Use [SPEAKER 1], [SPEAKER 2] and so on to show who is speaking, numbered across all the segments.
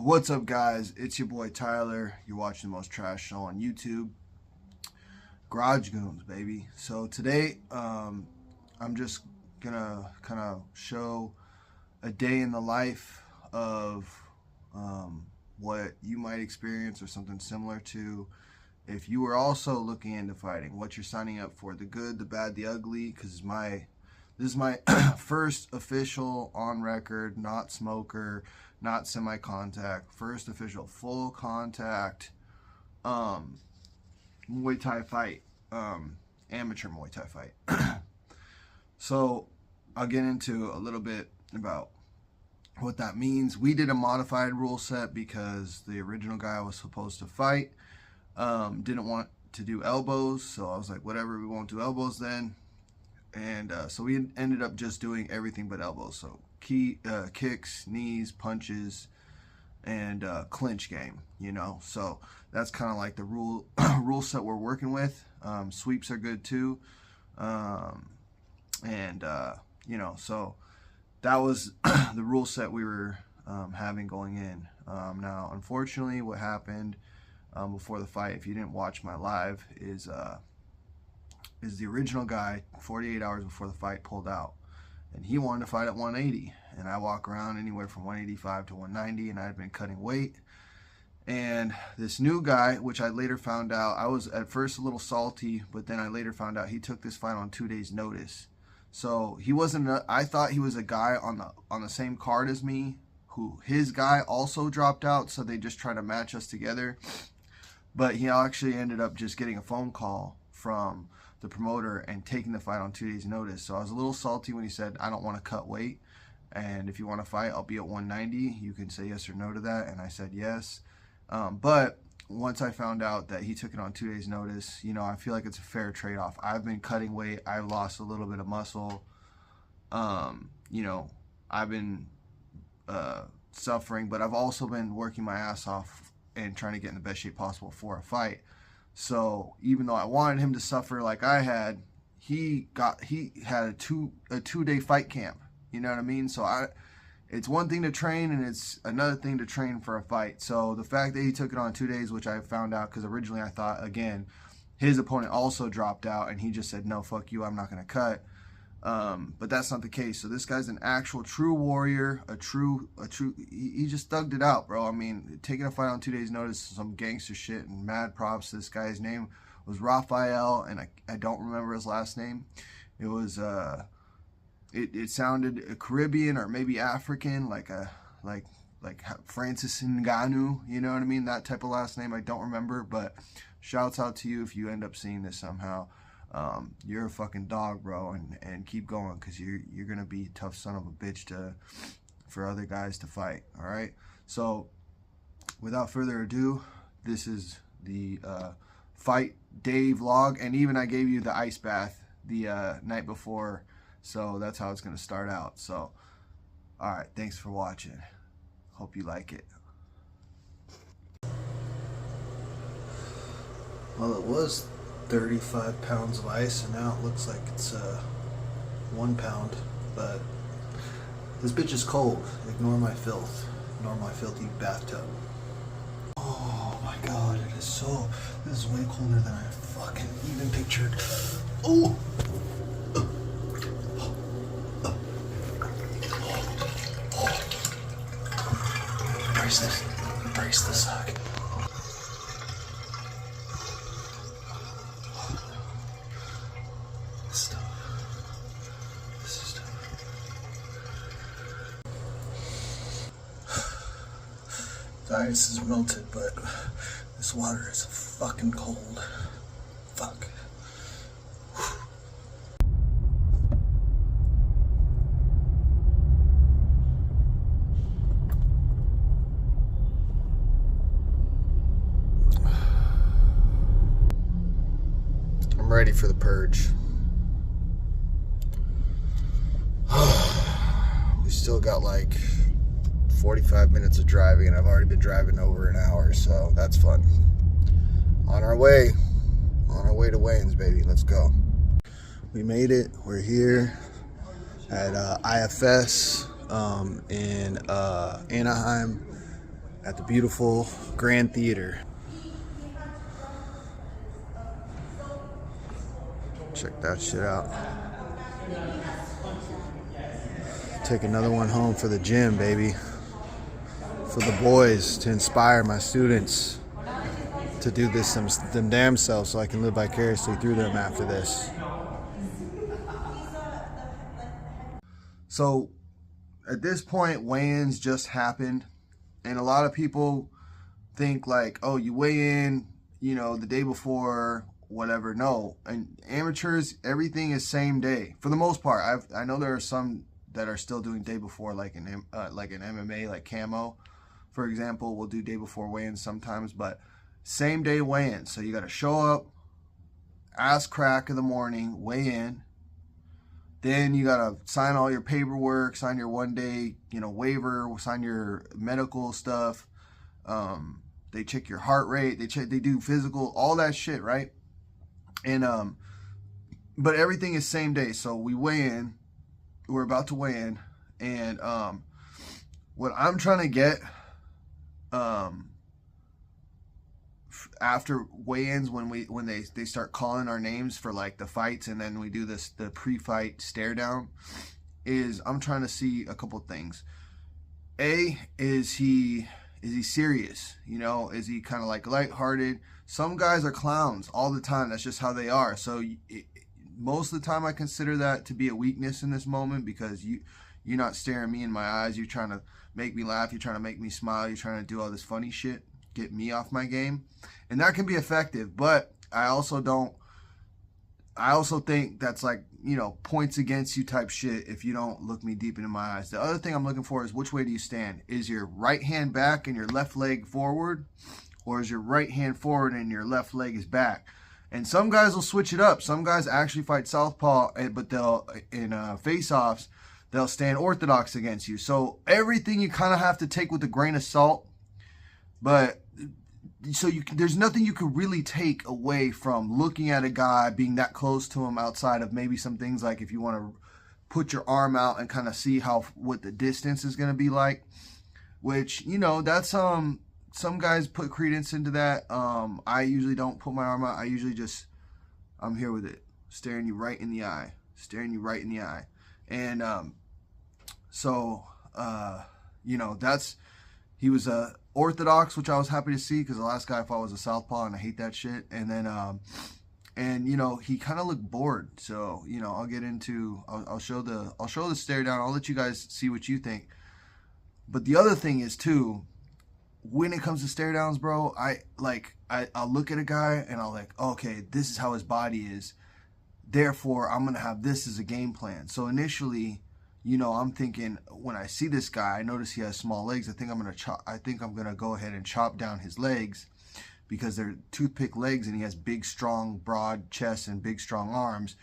[SPEAKER 1] What's up, guys? It's your boy Tyler. You're watching the most trash show on YouTube, Garage Goons, baby. So today I'm just gonna kind of show a day in the life of what you might experience or something similar to if you were also looking into fighting, what you're signing up for, the good, the bad, the ugly, because this is my first official on record, not smoker, not semi-contact, first official full contact Muay Thai fight, amateur Muay Thai fight. So I'll get into a little bit about what that means. We did a modified rule set because the original guy I was supposed to fight didn't want to do elbows, so I was like, whatever, we won't do elbows then. And so we ended up just doing everything but elbows. So kicks, knees, punches, and clinch game, you know. So that's kind of like the rule set we're working with. Sweeps are good too. You know, so that was the rule set we were having going in. Now, unfortunately, what happened before the fight, if you didn't watch my live, is the original guy 48 hours before the fight pulled out, and he wanted to fight at 180, and I walk around anywhere from 185 to 190, and I had been cutting weight. And this new guy, which I later found out, I was at first a little salty, but then I later found out he took this fight on 2 days notice. So he wasn't I thought he was a guy on the same card as me, who his guy also dropped out, so they just tried to match us together. But he actually ended up just getting a phone call from the promoter and taking the fight on 2 days notice. So I was a little salty when he said, I don't want to cut weight, and if you want to fight, I'll be at 190. You can say yes or no to that. And I said yes. But once I found out that he took it on 2 days notice, you know, I feel like it's a fair trade-off. I've been cutting weight. I've lost a little bit of muscle. You know, I've been suffering, but I've also been working my ass off and trying to get in the best shape possible for a fight. So even though I wanted him to suffer like I had, he had a two-day fight camp. You know what I mean? So it's one thing to train, and it's another thing to train for a fight. So the fact that he took it on 2 days, which I found out because originally I thought, again, his opponent also dropped out, and he just said, no, fuck you, I'm not going to cut. But that's not the case. So this guy's an actual true warrior, he just thugged it out, bro. I mean, taking a fight on 2 days notice, some gangster shit, and mad props. This guy's name was Raphael, and I don't remember his last name. It was it sounded Caribbean or maybe African, like Francis Ngannou, you know what I mean? That type of last name, I don't remember, but shouts out to you if you end up seeing this somehow. You're a fucking dog, bro, and keep going, because you're gonna be a tough son of a bitch for other guys to fight. All right, so without further ado, this is the fight day vlog, and even I gave you the ice bath the night before, so that's how it's gonna start out. So all right, thanks for watching, hope you like it. Well, it was 35 pounds of ice, and now it looks like it's 1 pound, but this bitch is cold. Ignore my filth. Ignore my filthy bathtub. Oh my god, this is way colder than I fucking even pictured. Oh! Brace the suck. The ice is melted, but this water is fucking cold. Fuck. I'm ready for the purge. We still got like 45 minutes of driving, and I've already been driving over an hour, so that's fun. On our way to Wayne's, baby. Let's go. We made it. We're here at IFS in Anaheim. at the beautiful Grand Theater. Check that shit out. Take another one home for the gym, baby. For the boys, to inspire my students to do this them damn selves so I can live vicariously through them after this. So at this point, weigh-ins just happened, and a lot of people think like, oh, you weigh in, you know, the day before, whatever. No, and amateurs, everything is same day for the most part. I know there are some that are still doing day before, like an MMA, like Camo, for example, will do day before weigh-in sometimes, but same day weigh-in. So you got to show up, ass crack of the morning, weigh in. Then you got to sign all your paperwork, sign your 1 day, you know, waiver, sign your medical stuff. They check your heart rate. They do physical, all that shit, right? And but everything is same day. So we weigh in. We're about to weigh in, and what I'm trying to get after weigh-ins, when they start calling our names for like the fights, and then we do the pre-fight stare down, is I'm trying to see a couple things. Is he serious? You know, is he kind of like lighthearted? Some guys are clowns all the time. That's just how they are. So most of the time I consider that to be a weakness in this moment, because you're not staring me in my eyes. You're trying to make me laugh. You're trying to make me smile. You're trying to do all this funny shit, get me off my game. And that can be effective, but I also think that's like, you know, points against you type shit if you don't look me deep into my eyes. The other thing I'm looking for is, which way do you stand? Is your right hand back and your left leg forward? Or is your right hand forward and your left leg is back? And some guys will switch it up. Some guys actually fight southpaw, but they'll, in face-offs, they'll stand orthodox against you. So everything you kind of have to take with a grain of salt. But so there's nothing you could really take away from looking at a guy, being that close to him, outside of maybe some things like if you want to put your arm out and kind of see what the distance is going to be like. Which, you know, that's some guys put credence into that. I usually don't put my arm out. I usually just, I'm here with it, staring you right in the eye, And you know, he was a orthodox, which I was happy to see, because the last guy I fought was a southpaw, and I hate that shit. And then and you know, he kind of looked bored. So, you know, I'll show the stare down. I'll let you guys see what you think. But the other thing is too, when it comes to stare downs, bro, I'll look at a guy and I'll like, okay, this is how his body is. Therefore, I'm going to have this as a game plan. So initially, you know, I'm thinking, when I see this guy, I notice he has small legs. I think I'm going to go ahead and chop down his legs, because they're toothpick legs, and he has big, strong, broad chest and big, strong arms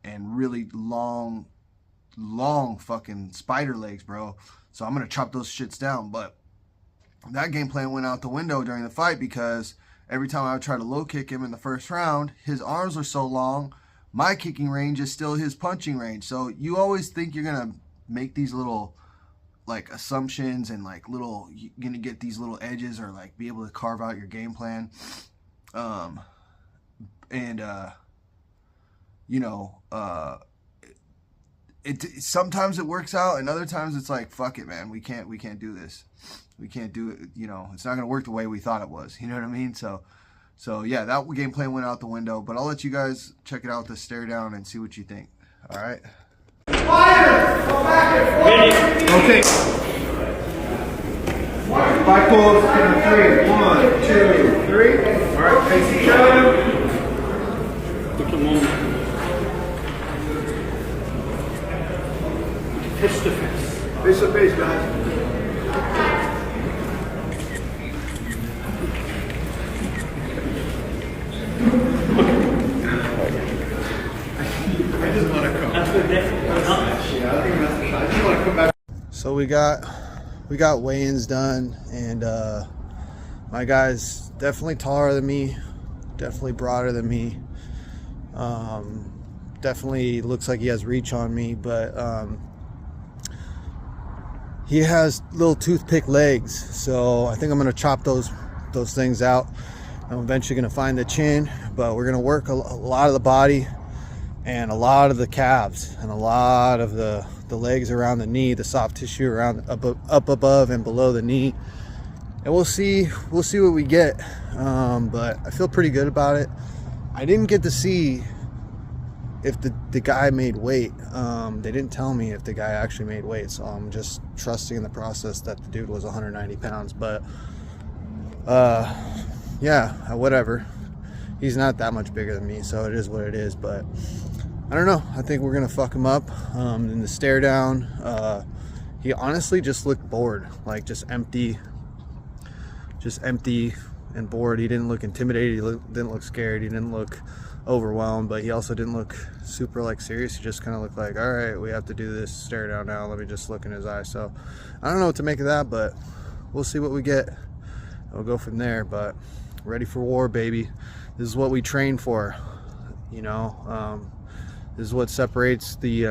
[SPEAKER 1] and really long fucking spider legs, bro. So I'm going to chop those shits down. But that game plan went out the window during the fight, because every time I would try to low kick him in the first round, his arms are so long, my kicking range is still his punching range. So you always think you're going to make these little like assumptions, and like you're going to get these little edges, or like be able to carve out your game plan. You know, sometimes it works out, and other times it's like, fuck it, man, we can't do this. We can't do it, you know, it's not going to work the way we thought it was, you know what I mean? So yeah, that game plan went out the window, but I'll let you guys check it out, the stare down, and see what you think. All right. Fire! Go back and forth. Okay. 5 pulls, 3. 1, 2, 3. All right, face each other.
[SPEAKER 2] Look a moment. Face to face.
[SPEAKER 1] Face to face, guys. I just want to come. That's good. Yeah, I think I just want to come back. So we got weigh-ins done, and my guy's definitely taller than me, definitely broader than me. Definitely looks like he has reach on me, but
[SPEAKER 3] he has little toothpick legs, so I think I'm gonna chop those things out. I'm eventually gonna find the chin, but we're gonna work a lot of the body and a lot of the calves and a lot of the legs around the knee, the soft tissue around up above and below the knee, and we'll see what we get. But I feel pretty good about it. I didn't get to see if the guy made weight. They didn't tell me if the guy actually made weight, so I'm just trusting in the process that the dude was 190 pounds. But yeah, whatever. He's not that much bigger than me, so it is what it is. But I don't know. I think we're gonna fuck him up. In the stare down, he honestly just looked bored, like just empty and bored. He didn't look intimidated. He didn't look scared. He didn't look overwhelmed, but he also didn't look super like serious. He just kind of looked like, all right, we have to do this stare down now. Let me just look in his eye. So I don't know what to make of that, but we'll see what we get. We'll go from there. But ready for war, baby. This is what we train for, you know. This is what separates the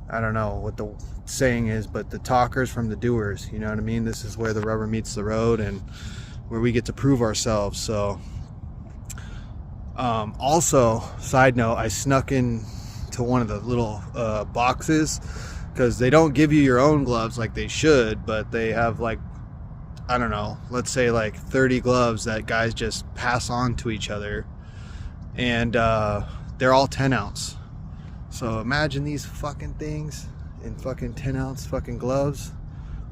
[SPEAKER 3] I don't know what the saying is, but the talkers from the doers, you know what I mean? This is where the rubber meets the road and where we get to prove ourselves. So also, side note, I snuck in to one of the little boxes, because they don't give you your own gloves like they should, but they have, like, I don't know, let's say like 30 gloves that guys just pass on to each other, and they're all 10 ounce. So imagine these fucking things in fucking 10 ounce fucking gloves.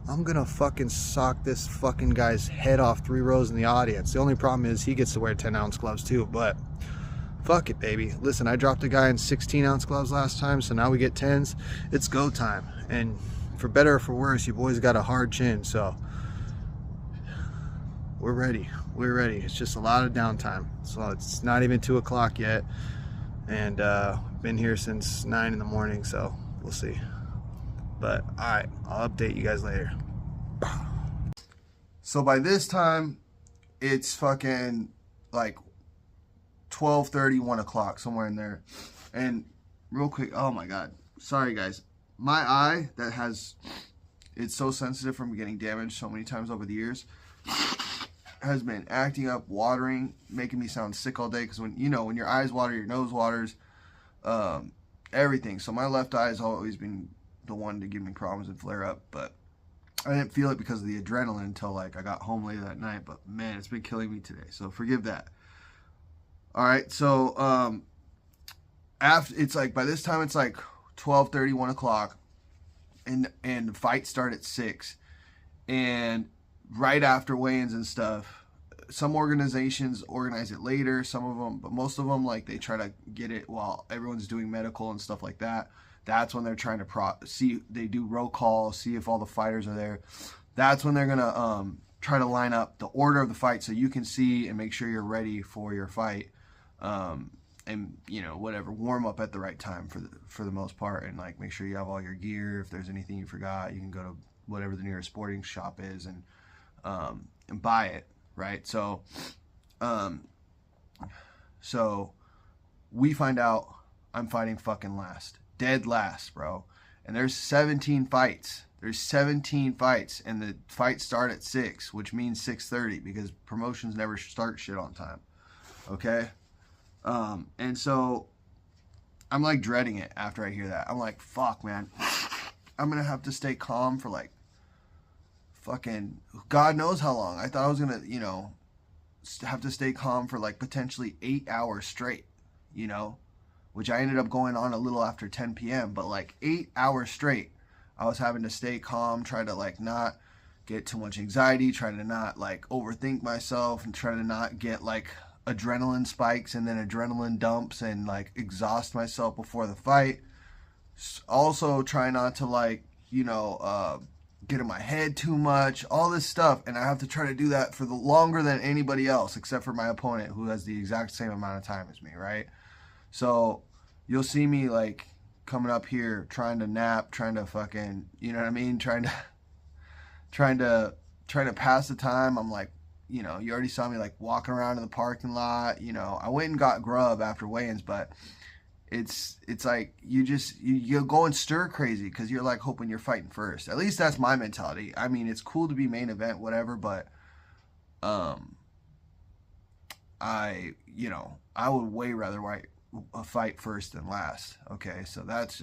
[SPEAKER 3] I'm gonna fucking sock this fucking guy's head off 3 rows in the audience. The only problem is he gets to wear 10 ounce gloves too, but fuck it, baby. Listen, I dropped a guy in 16 ounce gloves last time, so now we get 10s. It's go time. And for better or for worse, you boys got a hard chin, so we're ready. We're ready. It's just a lot of downtime. So it's not even 2 o'clock yet, and been here since 9 in the morning, so we'll see. But all right, I'll update you guys later.
[SPEAKER 1] So by this time, it's fucking like 12:30, 1 o'clock, somewhere in there. And real quick, oh my God, sorry guys. My eye it's so sensitive from getting damaged so many times over the years, has been acting up, watering, making me sound sick all day. Because when your eyes water, your nose waters, everything. So my left eye has always been the one to give me problems and flare up, but I didn't feel it because of the adrenaline until like I got home late that night. But man, it's been killing me today, so forgive that. All right, so after, it's like, by this time it's like 12:30, 1 o'clock, and the fight started at 6, and right after weigh-ins and stuff. Some organizations organize it later, some of them, but most of them, like, they try to get it while everyone's doing medical and stuff like that. That's when they're trying to see, they do roll call, see if all the fighters are there. That's when they're gonna try to line up the order of the fight so you can see and make sure you're ready for your fight. And whatever, warm up at the right time for the most part, and like make sure you have all your gear. If there's anything you forgot, you can go to whatever the nearest sporting shop is and buy it, right? So we find out I'm fighting fucking last. Dead last, bro. And there's 17 fights. There's 17 fights, and the fights start at 6, which means 6:30, because promotions never start shit on time. Okay? And so I'm like dreading it after I hear that. I'm like, fuck, man. I'm gonna have to stay calm for like fucking God knows how long. I thought I was gonna, have to stay calm for like potentially 8 hours straight, which I ended up going on a little after 10 p.m. But like 8 hours straight, I was having to stay calm, try to like not get too much anxiety, try to not like overthink myself, and try to not get like adrenaline spikes and then adrenaline dumps and like exhaust myself before the fight. Also try not to like, get in my head too much, all this stuff. And I have to try to do that for the longer than anybody else, except for my opponent, who has the exact same amount of time as me, right? So you'll see me like coming up here trying to nap, trying to fucking, trying to pass the time. I'm like, you already saw me like walking around in the parking lot. I went and got grub after weigh-ins, but it's like you're going stir crazy because you're like hoping you're fighting first. At least that's my mentality. I mean, it's cool to be main event, whatever, but I would way rather fight first than last. Okay, so that's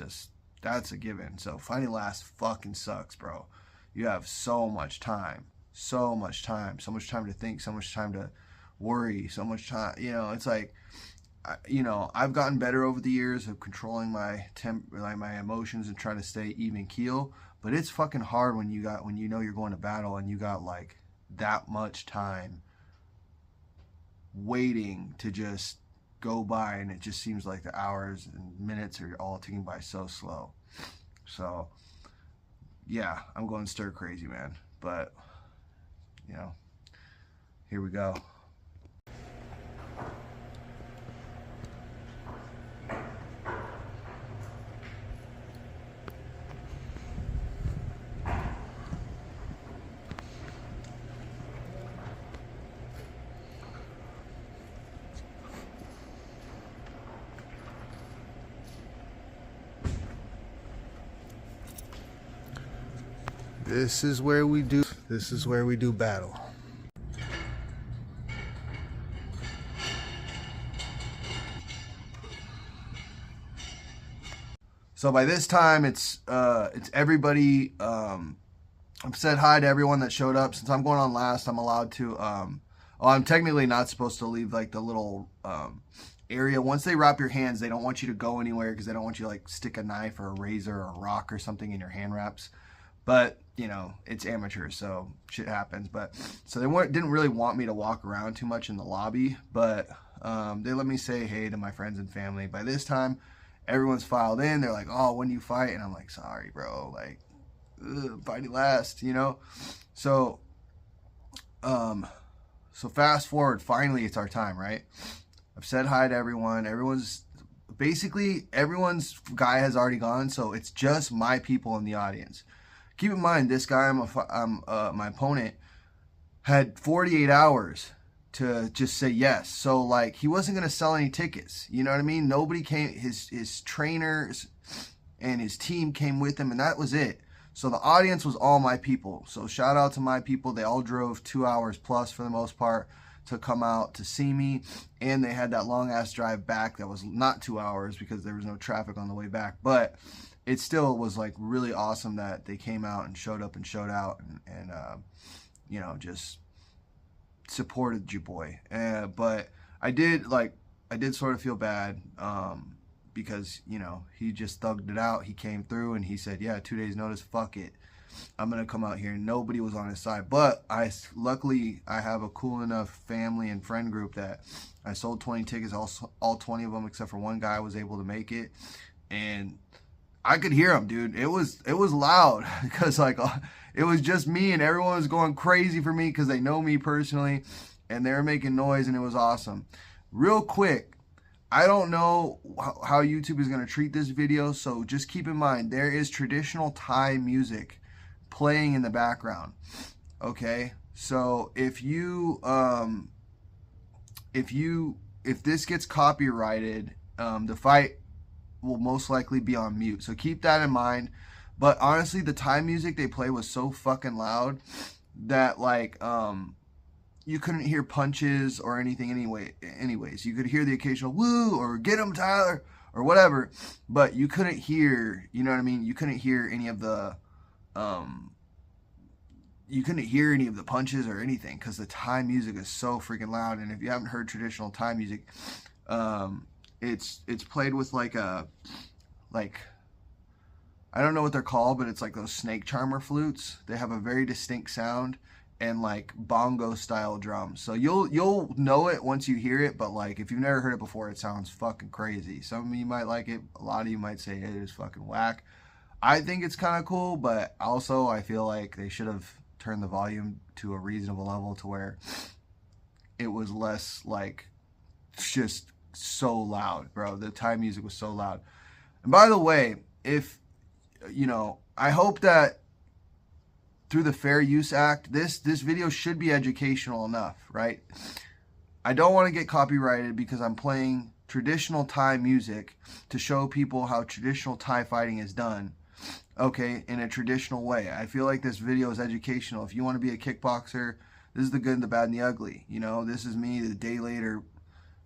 [SPEAKER 1] a given. So fighting last fucking sucks, bro. You have so much time to think, so much time to worry, so much time. It's like, I've gotten better over the years of controlling my my emotions and trying to stay even keel. But it's fucking hard when you know you're going to battle and you got like that much time waiting to just go by, and it just seems like the hours and minutes are all ticking by so slow. So yeah, I'm going stir crazy, man. But here we go. This is where we do battle. So by this time it's everybody. I've said hi to everyone that showed up. Since I'm going on last, I'm allowed to I'm technically not supposed to leave like the little area. Once they wrap your hands, they don't want you to go anywhere because they don't want you to like stick a knife or a razor or a rock or something in your hand wraps. But it's amateur, so shit happens. But so they didn't really want me to walk around too much in the lobby, but they let me say hey to my friends and family. By this time, everyone's filed in. They're like, "Oh, when do you fight?" And I'm like, "Sorry, bro. Like, fighting last." So fast forward. Finally, it's our time, right? I've said hi to everyone. Everyone's guy has already gone, so it's just my people in the audience. Keep in mind, this guy, my opponent, had 48 hours to just say yes. So like, he wasn't gonna sell any tickets. You know what I mean? Nobody came. His trainers and his team came with him, and that was it. So the audience was all my people. So shout out to my people. They all drove 2 hours plus for the most part to come out to see me, and they had that long ass drive back that was not 2 hours because there was no traffic on the way back, but it still was like really awesome that they came out and showed up and showed out and just supported your boy. But I did sort of feel bad because he just thugged it out. He came through and he said, yeah, 2 days notice, fuck it, I'm gonna come out here. Nobody was on his side, but luckily I have a cool enough family and friend group that I sold 20 tickets. All 20 of them except for one guy was able to make it, and I could hear him, dude. It was loud because like it was just me, and everyone was going crazy for me because they know me personally, and they were making noise, and it was awesome. Real quick, I don't know how YouTube is going to treat this video, so just keep in mind there is traditional Thai music playing in the background. Okay, so if this gets copyrighted, the fight will most likely be on mute, so keep that in mind. But honestly, the Thai music they play was so fucking loud that like you couldn't hear punches or anything anyways. You could hear the occasional woo or get him Tyler or whatever, but you couldn't hear, you know what I mean, you couldn't hear any of the punches or anything because the Thai music is so freaking loud. And if you haven't heard traditional Thai music, it's played with like I don't know what they're called, but it's like those snake charmer flutes. They have a very distinct sound and like bongo style drums. So you'll know it once you hear it, but like if you've never heard it before, it sounds fucking crazy. Some of you might like it, a lot of you might say it is fucking whack. I think it's kind of cool, but also I feel like they should have turned the volume to a reasonable level to where it was less like just so loud, bro. The Thai music was so loud. And by the way, if I hope that through the Fair Use Act, this video should be educational enough, right? I don't want to get copyrighted because I'm playing traditional Thai music to show people how traditional Thai fighting is done, okay, in a traditional way. I feel like this video is educational. If you want to be a kickboxer, this is the good, the bad, and the ugly. You know, this is me the day later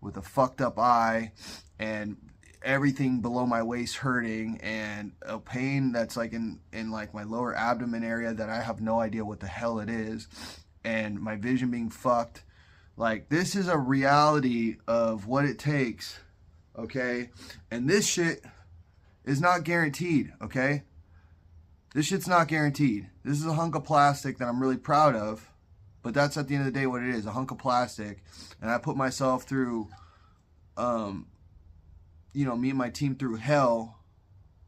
[SPEAKER 1] with a fucked up eye and everything below my waist hurting and a pain that's like in like my lower abdomen area that I have no idea what the hell it is, and my vision being fucked. Like, this is a reality of what it takes, okay? And this shit is not guaranteed, okay? This shit's not guaranteed. This is a hunk of plastic that I'm really proud of, but that's at the end of the day what it is, a hunk of plastic. And I put myself through, you know, me and my team through hell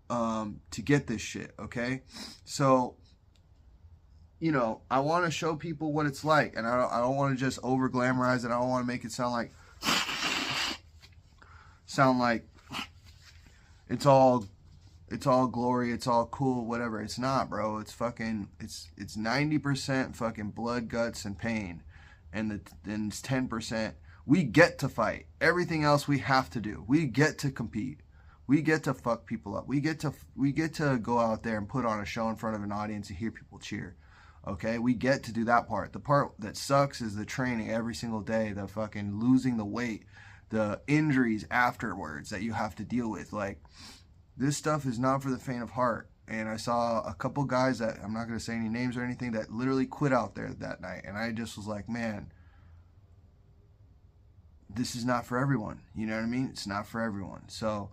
[SPEAKER 1] to get this shit, okay? So, you know, I want to show people what it's like, and I don't want to just over glamorize it. I don't want to make it sound like it's all glory, it's all cool, whatever. It's not, bro. It's fucking, it's 90% fucking blood, guts, and pain, and then it's 10%. We get to fight. Everything else we have to do. We get to compete. We get to fuck people up. We get to go out there and put on a show in front of an audience and hear people cheer. Okay, we get to do that part. The part that sucks is the training every single day, the fucking losing the weight, the injuries afterwards that you have to deal with. Like, this stuff is not for the faint of heart. And I saw a couple guys that, I'm not going to say any names or anything, that literally quit out there that night. And I just was like, man, this is not for everyone. You know what I mean? It's not for everyone. So,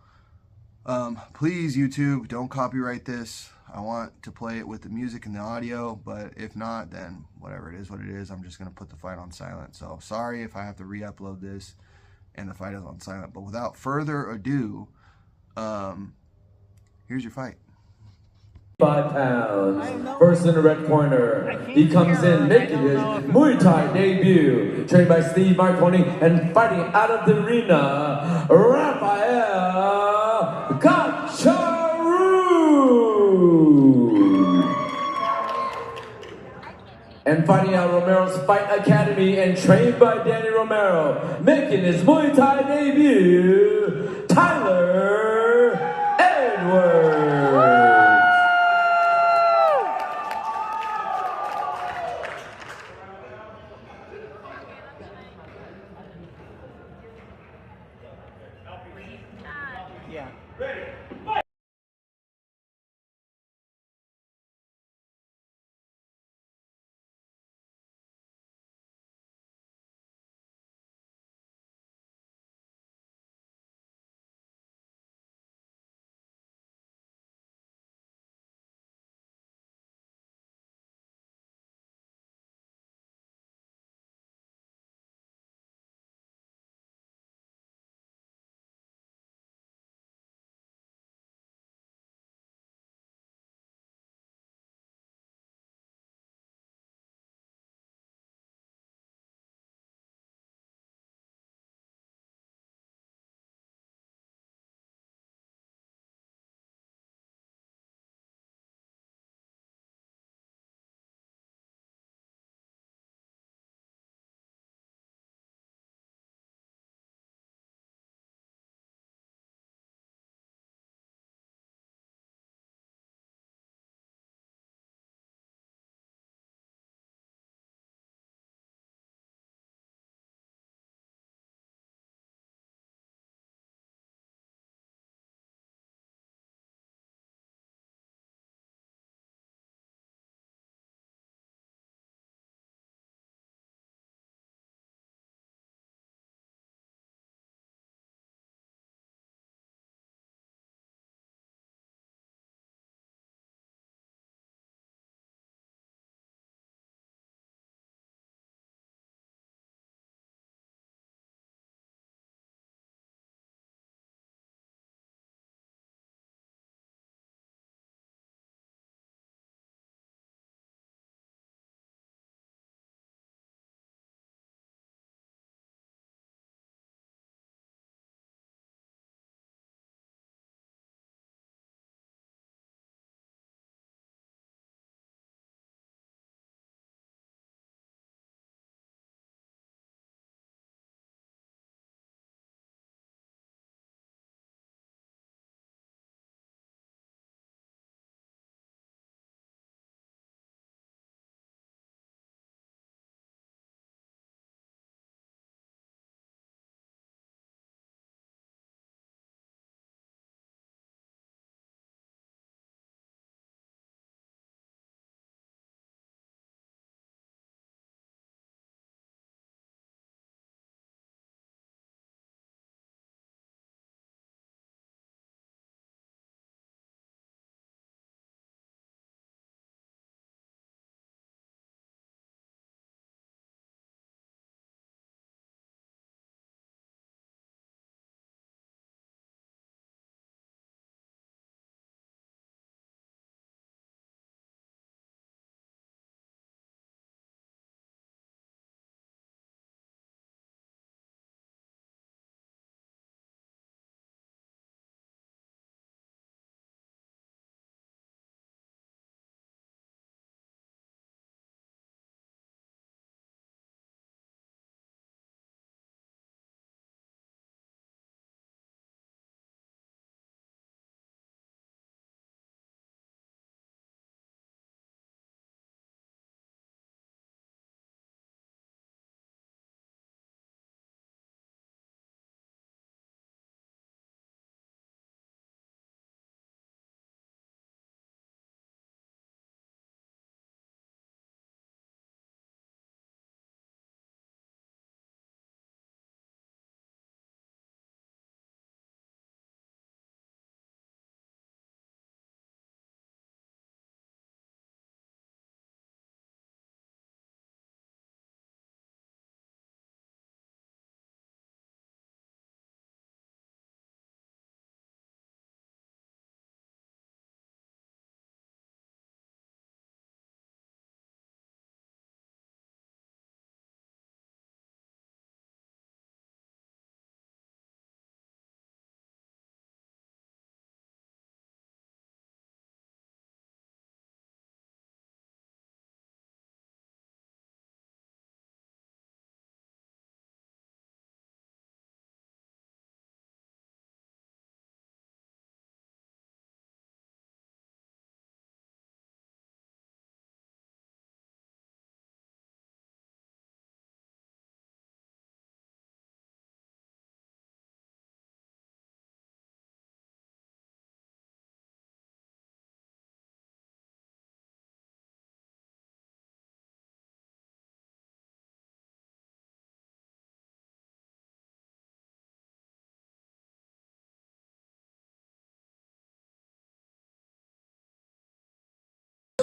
[SPEAKER 1] please, YouTube, don't copyright this. I want to play it with the music and the audio, but if not, then whatever, it is what it is. I'm just going to put the fight on silent. So sorry if I have to re-upload this and the fight is on silent. But without further ado, here's your fight.
[SPEAKER 4] 5 pounds. First in the red corner, he comes in making his Muay Thai debut, trained by Steve Marconi and fighting out of the arena, Rafael Cacharu. And fighting out of Romero's Fight Academy and trained by Danny Romero, making his Muay Thai debut, Tyler Edwards.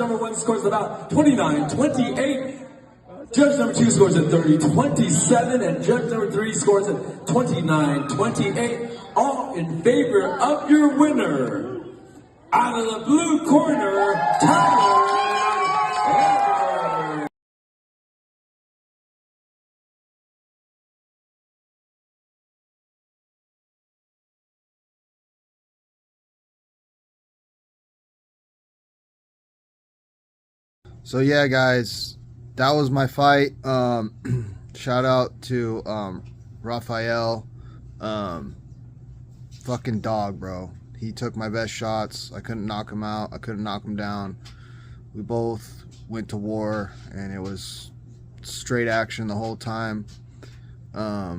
[SPEAKER 4] Number 1 scores about 29-28. Judge number 2 scores at 30-27, and judge number 3 scores at 29-28. All in favor of your winner. Out of the blue corner, Tyler.
[SPEAKER 3] So yeah, guys, that was my fight. Shout out to Raphael. Fucking dog, bro. He took my best shots. I couldn't knock him out. I couldn't knock him down. We both went to war, and it was straight action the whole time. Yeah,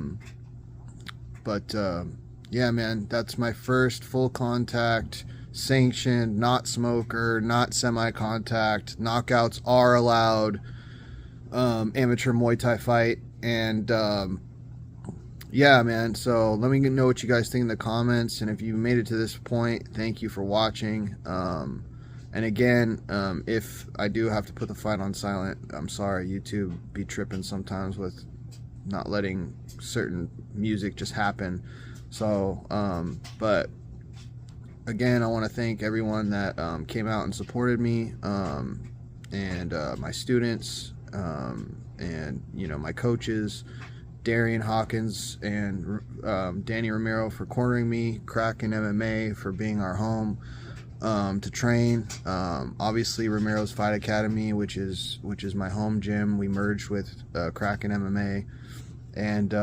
[SPEAKER 3] man, that's my first full contact, sanctioned, not smoker, not semi-contact. Knockouts are allowed. Amateur Muay Thai fight. And yeah, man, so let me know what you guys think in the comments, and if you made it to this point, thank you for watching. And again, if I do have to put the fight on silent, I'm sorry. YouTube be tripping sometimes with not letting certain music just happen. So but again, I want to thank everyone that came out and supported me, and my students, and my coaches, Darian Hawkins and Danny Romero for cornering me, Kraken MMA for being our home to train. Obviously Romero's Fight Academy, which is my home gym. We merged with Kraken MMA, and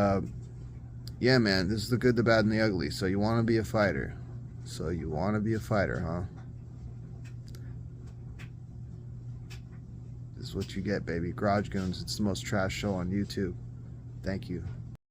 [SPEAKER 3] yeah, man, this is the good, the bad, and the ugly. So you want to be a fighter. Huh? This is what you get, baby. Garage Goons. It's the most trash show on YouTube. Thank you.